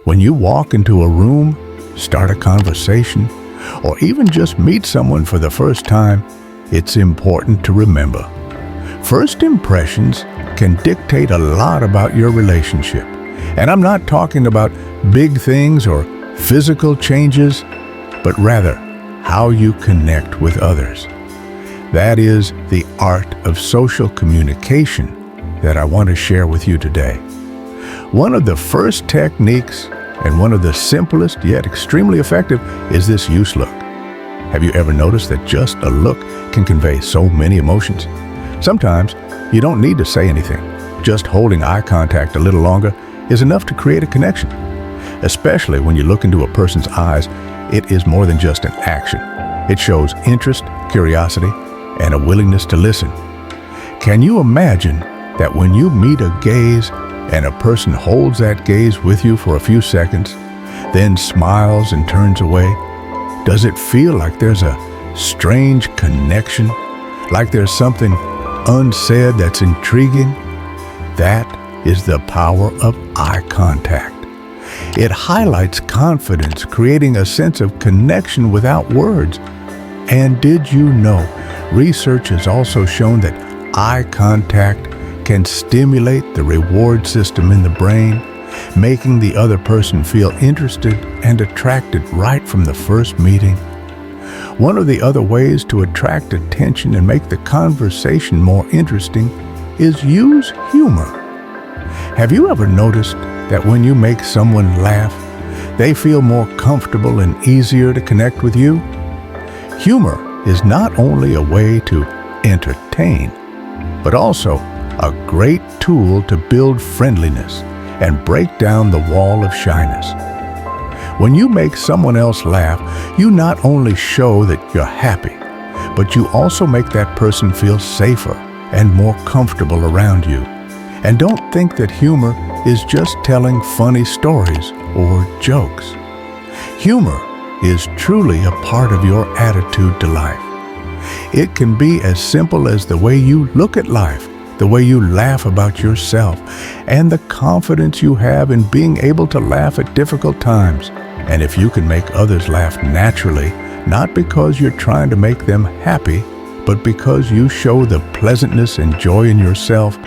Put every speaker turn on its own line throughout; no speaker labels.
When you walk into a room, start a conversation, or even just meet someone for the first time, it's important to remember. First impressions can dictate a lot about your relationship. And I'm not talking about big things or physical changes, but rather how you connect with others. That is the art of social communication that I want to share with you today. One of the first techniques and one of the simplest yet extremely effective is this use look. Have you ever noticed that just a look can convey so many emotions? Sometimes you don't need to say anything. Just holding eye contact a little longer is enough to create a connection. Especially when you look into a person's eyes, it is more than just an action. It shows interest, curiosity, and a willingness to listen. Can you imagine that when you meet a gaze and a person holds that gaze with you for a few seconds, then smiles and turns away? Does it feel like there's a strange connection? Like there's something unsaid that's intriguing? That is the power of eye contact. It highlights confidence, creating a sense of connection without words. And did you know, research has also shown that eye contact can stimulate the reward system in the brain, making the other person feel interested and attracted right from the first meeting. One of the other ways to attract attention and make the conversation more interesting is use humor. Have you ever noticed that when you make someone laugh, they feel more comfortable and easier to connect with you? Humor is not only a way to entertain, but also a great tool to build friendliness and break down the wall of shyness. When you make someone else laugh, you not only show that you're happy, but you also make that person feel safer and more comfortable around you. And don't think that humor is just telling funny stories or jokes. Humor is truly a part of your attitude to life. It can be as simple as the way you look at life, the way you laugh about yourself, and the confidence you have in being able to laugh at difficult times. And if you can make others laugh naturally, not because you're trying to make them happy, but because you show the pleasantness and joy in yourself,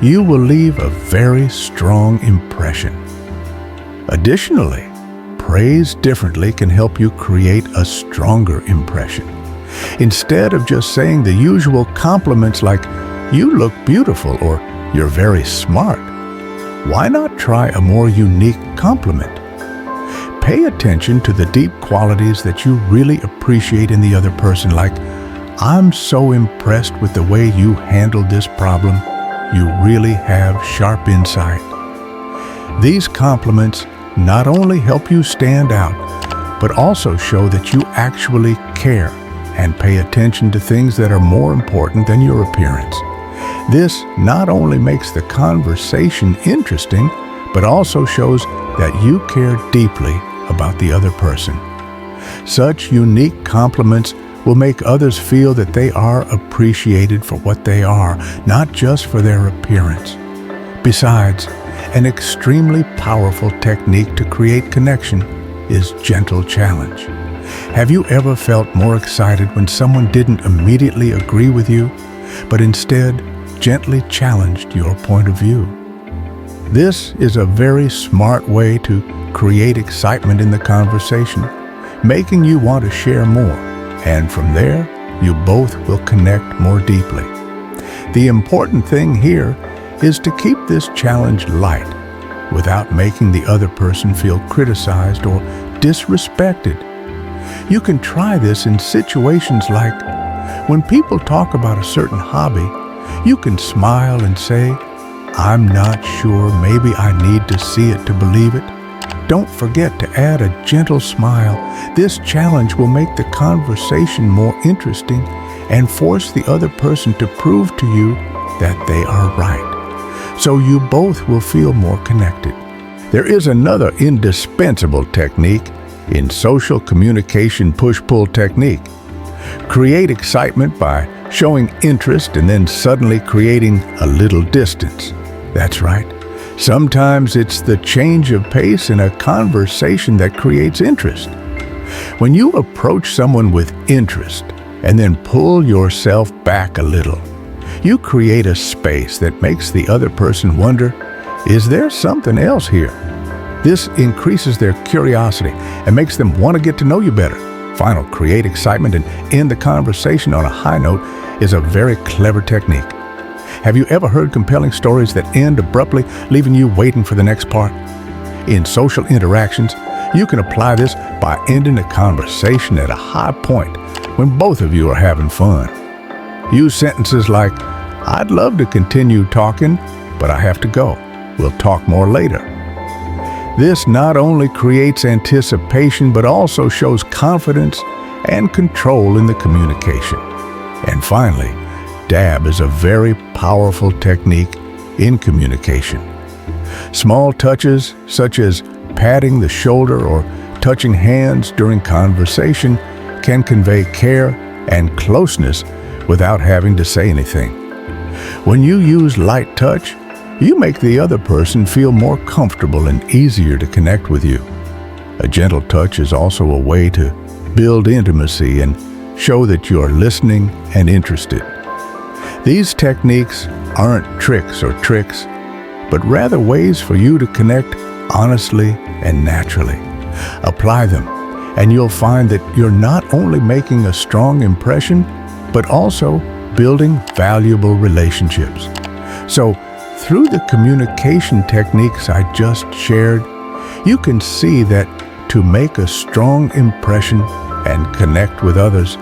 you will leave a very strong impression. Additionally, praise differently can help you create a stronger impression. Instead of just saying the usual compliments like, "You look beautiful," or "You're very smart," why not try a more unique compliment? Pay attention to the deep qualities that you really appreciate in the other person, like, "I'm so impressed with the way you handled this problem. You really have sharp insight." These compliments not only help you stand out, but also show that you actually care and pay attention to things that are more important than your appearance. This not only makes the conversation interesting, but also shows that you care deeply about the other person. Such unique compliments will make others feel that they are appreciated for what they are, not just for their appearance. Besides, an extremely powerful technique to create connection is gentle challenge. Have you ever felt more excited when someone didn't immediately agree with you, but instead gently challenged your point of view? This is a very smart way to create excitement in the conversation, making you want to share more, and from there, you both will connect more deeply. The important thing here is to keep this challenge light, without making the other person feel criticized or disrespected. You can try this in situations like when people talk about a certain hobby. You can smile and say, "I'm not sure, maybe I need to see it to believe it." Don't forget to add a gentle smile. This challenge will make the conversation more interesting and force the other person to prove to you that they are right. So you both will feel more connected. There is another indispensable technique in social communication push-pull technique. Create excitement by showing interest and then suddenly creating a little distance. That's right. Sometimes it's the change of pace in a conversation that creates interest. When you approach someone with interest and then pull yourself back a little, you create a space that makes the other person wonder, is there something else here? This increases their curiosity and makes them want to get to know you better. Finally, create excitement and end the conversation on a high note is a very clever technique. Have you ever heard compelling stories that end abruptly, leaving you waiting for the next part? In social interactions, you can apply this by ending a conversation at a high point when both of you are having fun. Use sentences like, "I'd love to continue talking, but I have to go. We'll talk more later." This not only creates anticipation, but also shows confidence and control in the communication. And finally, dab is a very powerful technique in communication. Small touches, such as patting the shoulder or touching hands during conversation, can convey care and closeness without having to say anything. When you use light touch, you make the other person feel more comfortable and easier to connect with you. A gentle touch is also a way to build intimacy and show that you are listening and interested. These techniques aren't tricks, but rather ways for you to connect honestly and naturally. Apply them, and you'll find that you're not only making a strong impression, but also building valuable relationships. So, through the communication techniques I just shared, you can see that to make a strong impression and connect with others,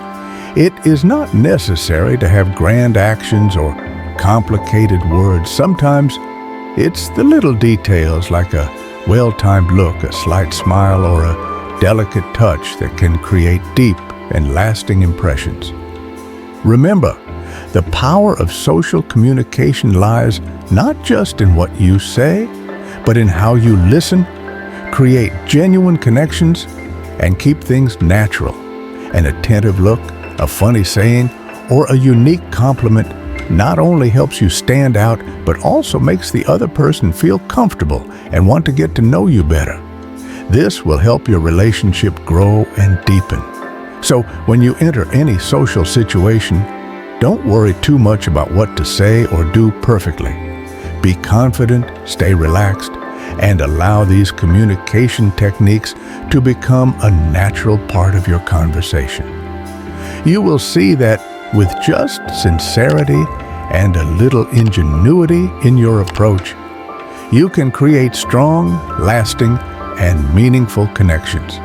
it is not necessary to have grand actions or complicated words. Sometimes it's the little details like a well-timed look, a slight smile, or a delicate touch that can create deep and lasting impressions. Remember, the power of social communication lies not just in what you say, but in how you listen, create genuine connections, and keep things natural. An attentive look, a funny saying, or a unique compliment not only helps you stand out, but also makes the other person feel comfortable and want to get to know you better. This will help your relationship grow and deepen. So when you enter any social situation, don't worry too much about what to say or do perfectly. Be confident, stay relaxed, and allow these communication techniques to become a natural part of your conversation. You will see that with just sincerity and a little ingenuity in your approach, you can create strong, lasting, and meaningful connections.